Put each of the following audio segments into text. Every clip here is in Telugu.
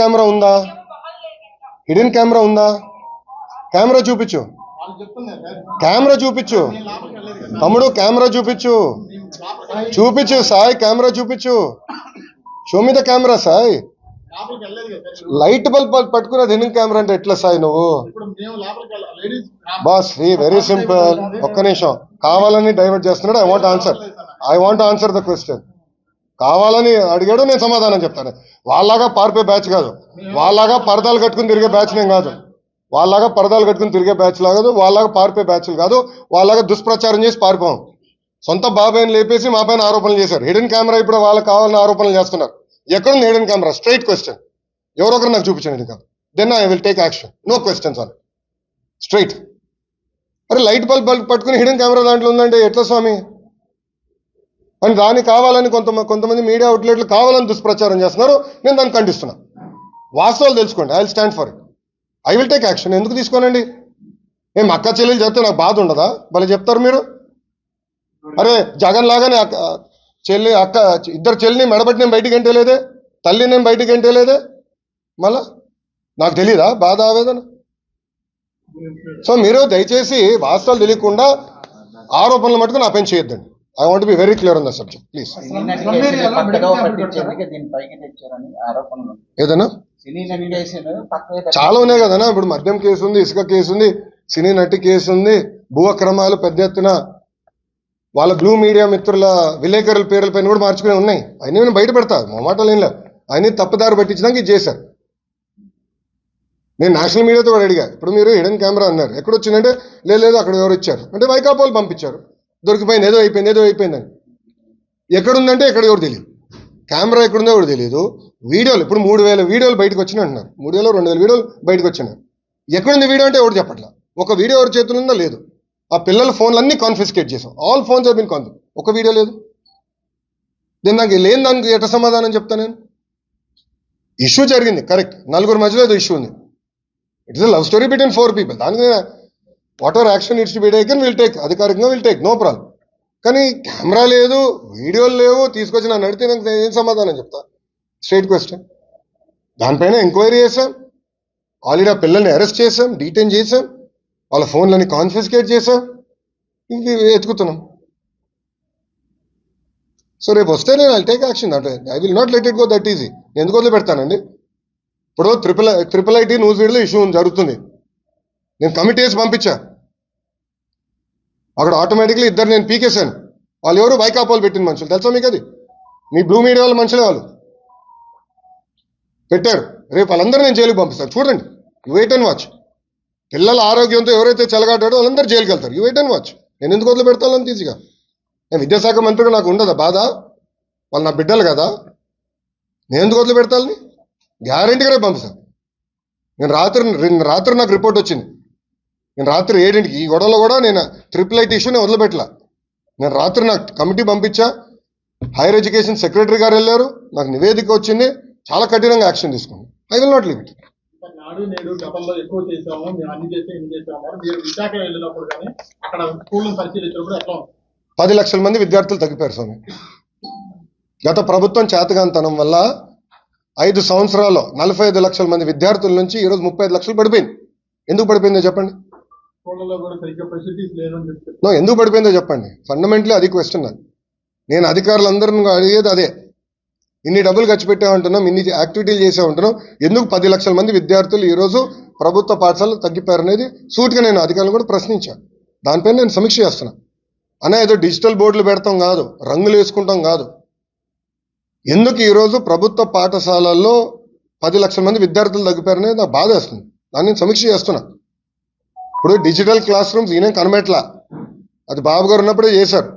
కెమెరా ఉందా? హిడెన్ కెమెరా ఉందా? కెమెరా చూపించు, కెమెరా చూపించు తమ్ముడు, కెమెరా చూపించు, చూపించు సాయి, కెమెరా చూపించు. Show me the camera Sai. Light bulb పట్టుకున్నది హిడెన్ కెమెరా అంటే ఎట్లా సాయి నువ్వు? Boss very simple. ఒక్క నిమిషం, కావాలని డైవర్ట్ చేస్తున్నాడు. I want answer the question. కావాలని అడిగాడు, నేను సమాధానం చెప్తాను. వాళ్ళలాగా పారిపోయే బ్యాచ్ కాదు, వాళ్ళలాగా పరదాలు కట్టుకుని తిరిగే బ్యాచ్ నేను కాదు, వాళ్ళలాగా పరదాలు కట్టుకుని తిరిగే బ్యాచ్ కాదు, వాళ్ళలాగా పారిపోయే బ్యాచ్లు కాదు, వాళ్ళలాగా దుష్ప్రచారం చేసి పారిపోం. సొంత బాబాయిని లేపేసి మా పైన ఆరోపణలు చేశారు. హిడెన్ కెమెరా ఇప్పుడు వాళ్ళకి కావాలని ఆరోపణలు చేస్తున్నారు. ఎక్కడుంది హిడెన్ కెమెరా? Straight question. ఎవరొకరు నాకు చూపించండి hidden camera, then I will take action. No questions on straight. అరే లైట్ బల్బ్ పట్టుకుని హిడెన్ కెమెరా దాంట్లో ఉందంటే ఎట్లా స్వామి? అని దాన్ని కావాలని కొంతమంది మీడియా అవుట్లెట్లు కావాలని దుష్ప్రచారం చేస్తున్నారు. నేను దాన్ని ఖండిస్తున్నా. వాస్తవాలు తెలుసుకోండి. I will stand for it. I will take action. ఎందుకు తీసుకోనండి? ఏం అక్క చెల్లెలు చెప్తే నాకు బాధ ఉండదా? భలే చెప్తారు మీరు. అరే జగన్ లాగానే అక్క ఇద్దరు చెల్లిని మెడబట్టి నేను బయటికి ఎంటేలేదే, తల్లి నేను బయటికి ఎంటేలేదే, మళ్ళా నాకు తెలీదా బాధ ఆవేదన? సో మీరు దయచేసి వాస్తవాలు తెలియకుండా ఆరోపణలు మటుకు నా పైన చేయొద్దండి. I want to be very clear on the subject, please. ఏదన్నా చాలా ఉన్నాయి కదనా. ఇప్పుడు మద్యం కేసు ఉంది, ఇసుక కేసు ఉంది, సినీ నటి కేసు ఉంది, భూ అక్రమాలు పెద్ద ఎత్తున వాళ్ళ బ్లూ మీడియా మిత్రుల విలేకరుల పేర్ల పైన కూడా మార్చుకునే ఉన్నాయి. అయినా నేను బయట పెడతా, మొమాటలు ఏం లేదు. అయినా తప్పుదారి పట్టించడానికి ఇది చేశారు. నేను నేషనల్ మీడియాతో కూడా అడిగా. ఇప్పుడు మీరు హిడెన్ కెమెరా అన్నారు, ఎక్కడొచ్చిందంటే లేదు అక్కడ ఎవరు ఇచ్చారు అంటే వైకాపాలు పంపించారు. దొరికిపోయింది, ఏదో అయిపోయిందని. ఎక్కడుందంటే ఎక్కడ ఎవరు తెలియదు. కెమెరా ఎక్కడుందో ఎవరు తెలియదు. వీడియోలు ఇప్పుడు 3000 వీడియోలు బయటకు వచ్చినాయి అంటున్నారు. 2000 వీడియోలు బయటకు వచ్చినాయి. ఎక్కడుంది వీడియో అంటే ఎవరు చెప్పట్లా. ఒక వీడియో ఎవరి చేతులు ఉందో లేదు. ఆ పిల్లల ఫోన్లు అన్ని కాన్ఫిస్కేట్ చేసాం. All phones have been confiscate. ఒక వీడియో లేదు. నేను నాకు లేని దానికి ఎట్లా సమాధానం చెప్తాను నేను? ఇష్యూ జరిగింది కరెక్ట్, నలుగురు మధ్యలో ఏదో ఇష్యూ ఉంది. It is a love story between 4 people. దానికి what ever action it's to be taken will take, అధికారికంగా విల్ టేక్, నో ప్రాబ్లం. కానీ కెమెరా లేదు, వీడియోలు లేవు, తీసుకొచ్చి నన్ను అడిగితే నాకు ఏం సమాధానం చెప్తా? Straight question. దానిపైన ఎంక్వైరీ చేశాం, ఆల్రెడీ ఆ పిల్లల్ని అరెస్ట్ చేశాం, డీటైన్ చేశాం, వాళ్ళ ఫోన్లని కాన్ఫిస్కేట్ చేశాం, ఇది ఎత్తుకుతున్నాం. సో రేపు వస్తే నేను ఐ టేక్ యాక్షన్. అంటే I will not let it go that easy. ఎందుకు వదిలి పెడతానండి? ఇప్పుడు ట్రిపుల్ ఐటీ న్యూస్ వీడియోలో ఇష్యూ జరుగుతుంది. నేను కమిటీ వేసి పంపించా. అక్కడ ఆటోమేటిక్లీ ఇద్దరు నేను పీకేశాను. వాళ్ళు ఎవరు? వైకాపాలు పెట్టిన మనుషులు. తెలుసా మీకు? అది మీ బ్లూ మీడియా వాళ్ళ మనుషులే వాళ్ళు పెట్టారు. రేపు వాళ్ళందరూ నేను జైలుకి పంపిస్తాను. చూడండి, యూ వెయిట్ అండ్ వాచ్. పిల్లల ఆరోగ్యంతో ఎవరైతే చెలగాటాడో వాళ్ళందరూ జైలుకి వెళ్తారు. You wait and watch. నేను ఎందుకు వదిలి పెడతాను అంత ఈజీగా? నేను విద్యాశాఖ మంత్రిగా నాకు ఉండదా బాధ? వాళ్ళు నా బిడ్డలు కదా, నేను ఎందుకు వదిలి పెడతాను? గ్యారంటీగా రేపు పంపిస్తాను. నేను రాత్రి నాకు రిపోర్ట్ వచ్చింది. నేను రాత్రి 7ంటికి ఈ గొడవలో కూడా నేను ట్రిపుల్ ఐటీ ఇష్యూ నేను వదిలిపెట్టలా. నేను రాత్రి నాకు కమిటీ పంపించా, హైయర్ ఎడ్యుకేషన్ సెక్రటరీ గారు వెళ్ళారు, నాకు నివేదిక వచ్చింది, చాలా కఠినంగా యాక్షన్ తీసుకున్నాను. I will not leave it. 10 లక్షల మంది విద్యార్థులు తగ్గిపోయారు స్వామి. గత ప్రభుత్వం చేతగాంతనం వల్ల 5 సంవత్సరాల్లో 45 లక్షల మంది విద్యార్థుల నుంచి ఈరోజు 35 లక్షలు పడిపోయింది. ఎందుకు పడిపోయిందో చెప్పండి? ఎందుకు పడిపోయిందో చెప్పండి. ఫండమెంటలీ అది క్వశ్చన్. నేను అధికారులందరినీ అడిగేది అదే. ఇన్ని డబ్బులు ఖర్చు పెట్టామంటున్నాం, ఇన్ని యాక్టివిటీలు చేసామంటున్నాం, ఎందుకు 10 లక్షల మంది విద్యార్థులు ఈరోజు ప్రభుత్వ పాఠశాలలు తగ్గిపోయారనేది సూటిగా నేను అధికారులు కూడా ప్రశ్నించాను. దానిపైన నేను సమీక్ష చేస్తున్నా. అనే ఏదో డిజిటల్ బోర్డులు పెడతాం కాదు, రంగులు వేసుకుంటాం కాదు. ఎందుకు ఈరోజు ప్రభుత్వ పాఠశాలల్లో 10 లక్షల మంది విద్యార్థులు తగ్గిపోయారనేది నాకు బాధ వేస్తుంది. దాన్ని నేను సమీక్ష చేస్తున్నా. ఇప్పుడు డిజిటల్ క్లాస్ రూమ్స్ ఈయన కనబెట్లా, అది బాబు గారు ఉన్నప్పుడే చేశారు.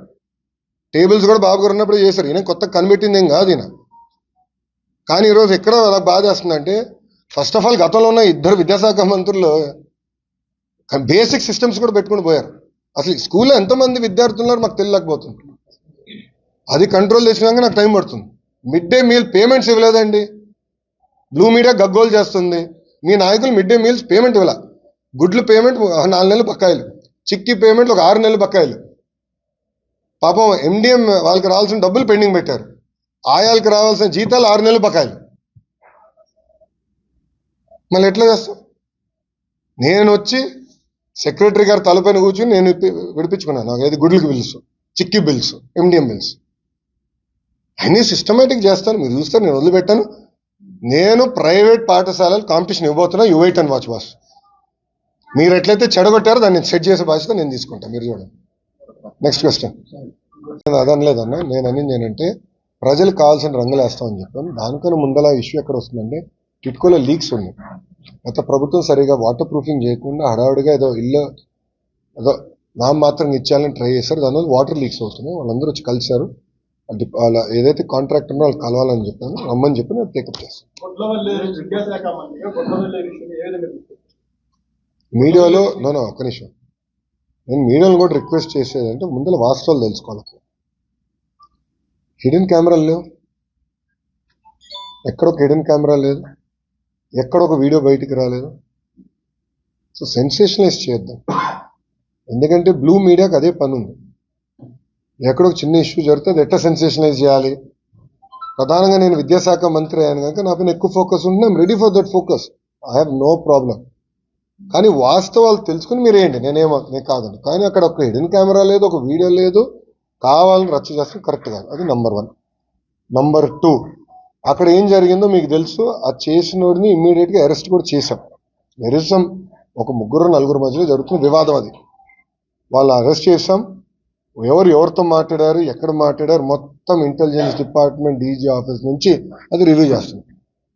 టేబుల్స్ కూడా బాబు గారు ఉన్నప్పుడే చేశారు. ఈయన కొత్త కనిపెట్టింది ఏం కాదు ఈయన. కానీ ఈరోజు ఎక్కడ నాకు బాధ వేస్తుందంటే, ఫస్ట్ ఆఫ్ ఆల్ గతంలో ఉన్న 2 విద్యాశాఖ మంత్రులు బేసిక్ సిస్టమ్స్ కూడా పెట్టుకుని పోయారు. అసలు స్కూల్లో ఎంతమంది విద్యార్థులు ఉన్నారు మాకు తెలియలేకపోతుంది. అది కంట్రోల్ చేసినాక నాకు టైం పడుతుంది. మిడ్ డే మీల్ పేమెంట్స్ ఇవ్వలేదండి. బ్లూ మీడియా గగ్గోలు చేస్తుంది. మీ నాయకులు మిడ్ డే మీల్స్ పేమెంట్ ఇవ్వాల. గుడ్లు పేమెంట్ 4 నెలలు బకాయిలు, చిక్కీ పేమెంట్లు ఒక 6 నెలలు బకాయిలు. పాపం ఎండిఎం వాళ్ళకి రావాల్సిన డబ్బులు పెండింగ్ పెట్టారు. ఆయాలకు రావాల్సిన జీతాలు 6 నెలలు బకాయిలు. మళ్ళీ ఎట్లా చేస్తాం? నేను వచ్చి సెక్రటరీ గారు తలపైన కూర్చుని నేను విడిపించుకున్నాను. నాకు ఏది గుడ్లకి bills, chikki bills, MDM bills అన్నీ సిస్టమేటిక్ చేస్తాను. మీరు చూస్తారు, నేను వదిలిపెట్టాను. నేను ప్రైవేట్ పాఠశాలలు కాంపిటీషన్ ఇవ్వబోతున్నా. You wait and watch boss. మీరు ఎట్లయితే చెడగొట్టారో దాన్ని సెట్ చేసే బాధ్యత నేను తీసుకుంటాను. మీరు చూడండి. Next question. అదనలేదన్నా, నేను అనింది ఏంటంటే ప్రజలకు కావాల్సిన రంగులు వేస్తామని చెప్పాను. దానికన్నా ముందల ఇష్యూ ఎక్కడ వస్తుందంటే టిట్కోలో లీక్స్ ఉన్నాయి. గత ప్రభుత్వం సరిగా వాటర్ ప్రూఫింగ్ చేయకుండా హడావుడిగా ఏదో ఇల్లు ఏదో మాత్రం ఇచ్చేయాలని ట్రై చేశారు. దానివల్ల వాటర్ లీక్స్ అవుతున్నాయి. వాళ్ళందరూ వచ్చి కలిశారు. వాళ్ళ ఏదైతే కాంట్రాక్ట్ ఉందో వాళ్ళు కలవాలని చెప్పాను, రమ్మని చెప్పి నేను టేకప్ చేస్తాను. మీడియాలో ఒక్క నిమిషం, నేను మీడియాలో కూడా రిక్వెస్ట్ చేసేదంటే ముందర వాస్తవాలు తెలుసుకోవాలి. హిడెన్ కెమెరాలు లేవు, ఎక్కడ ఒక హిడెన్ కెమెరా లేదు, ఎక్కడ ఒక వీడియో బయటికి రాలేదు. సో సెన్సేషనలైజ్ చేద్దాం, ఎందుకంటే బ్లూ మీడియాకి అదే పని ఉంది. ఎక్కడ ఒక చిన్న ఇష్యూ జరిగితే అది ఎట్లా సెన్సేషనలైజ్ చేయాలి. ప్రధానంగా నేను విద్యాశాఖ మంత్రి అయ్యాను కనుక నా పైన ఎక్కువ ఫోకస్ ఉంటుంది. I'm ready for that focus. I have no problem. కానీ వాస్తవాలు తెలుసుకుని మీరు ఏంటి, నేను కాదండి. కానీ అక్కడ ఒక హిడెన్ కెమెరా లేదు, ఒక వీడియో లేదు, కావాలని రచ్చ చేస్తాం, కరెక్ట్ కాదు. అది నంబర్ 1. నంబర్ 2, అక్కడ ఏం జరిగిందో మీకు తెలుసు. ఆ చేసినోడిని ఇమ్మీడియట్గా అరెస్ట్ కూడా చేశాం. నిరసం ఒక 3-4 మధ్యలో జరుగుతున్న వివాదం అది. వాళ్ళు అరెస్ట్ చేశాం. ఎవరితో మాట్లాడారు, ఎక్కడ మాట్లాడారు, మొత్తం ఇంటెలిజెన్స్ డిపార్ట్మెంట్ డీజీ ఆఫీస్ నుంచి అది రివ్యూ చేస్తుంది.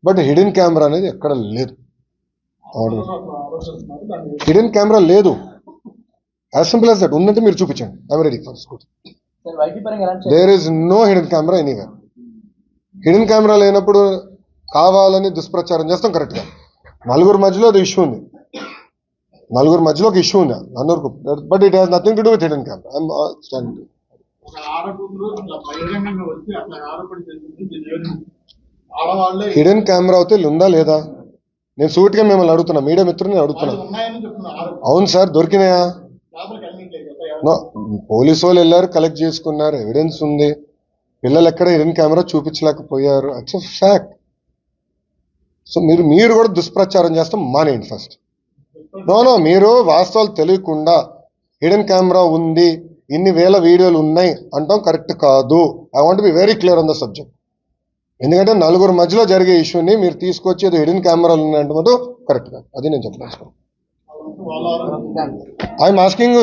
బట్ హిడెన్ కెమెరా అనేది ఎక్కడ లేదు. హిడెన్ కెమెరా లేదు. As simple as that. ఉందంటే మీరు చూపించండి. I'm ready for school. There is no hidden camera anywhere. Hidden camera లేనప్పుడు కావాలని దుష్ప్రచారం చేస్తాం, కరెక్ట్ గా. 4 మధ్యలో అది ఇష్యూ ఉంది. 4 మధ్యలో ఒక ఇష్యూ ఉంది అందరికి. But it has nothing to do with hidden camera. Hidden camera అయితే ఉందా లేదా నేను సూటిగా మిమ్మల్ని అడుగుతున్నా, మీడియా మిత్రుని అడుగుతున్నా. అవును సార్, దొరికినాయా? పోలీసు వాళ్ళు వెళ్ళారు, కలెక్ట్ చేసుకున్నారు, ఎవిడెన్స్ ఉంది. పిల్లలు ఎక్కడ హిడెన్ కెమెరా చూపించలేకపోయారు. It's fact. సో మీరు కూడా దుష్ప్రచారం చేస్తాం మానేయండి ఫస్ట్. మీరు వాస్తవాలు తెలియకుండా హిడెన్ కెమెరా ఉంది, ఇన్ని వేల వీడియోలు ఉన్నాయి అంటాం కరెక్ట్ కాదు. I want be very clear on the subject. ఎందుకంటే 4 మధ్యలో జరిగే ఇష్యూని మీరు తీసుకొచ్చి ఏదో హిడెన్ కెమెరాలు ఉన్నాయంటే కరెక్ట్ కాదు. అది నేను చెప్పదలుచుకున్నాను. I'm asking